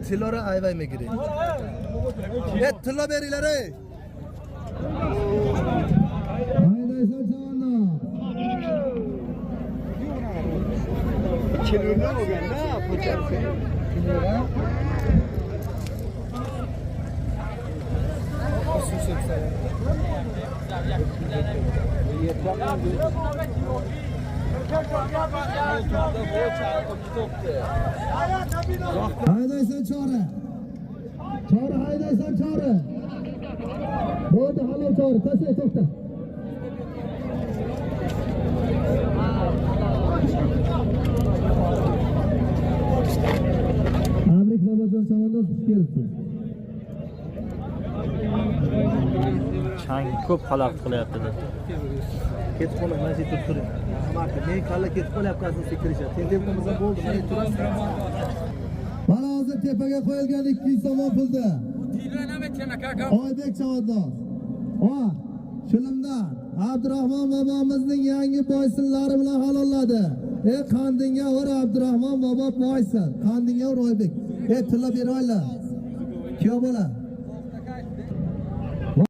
Tilora ayvayma kerak. Tilla beringlar ey. Haydaysan chavanda. Kelurni olganda po'chasi. Tilora. Haydaysan chora. Chora haydaysan chora. Bo'ldi, halol chora. Tashlay, to'xta. Abrik Bobojon chavandoz xush kelibsiz. Chang ko'p xalaqit qilyapti deb. Ketib qolib, mana shu yerda turing. Men kalla ketib qolyapti, asosiy kirishyapti. Sen deb bo'lmasa bo'ldi, mana yerda turasiz. Mana hozir tepaga qo'yilgan 200 so'm pulda. Oybek chavandoz. Shilimdan Abdurahmon bobomizning yangi boysinlari bilan halolladi. Qandingga ur Abdurahmon bobo boysin. Qandingga ur Oybek. Tilla beraylar. Kuyov bola.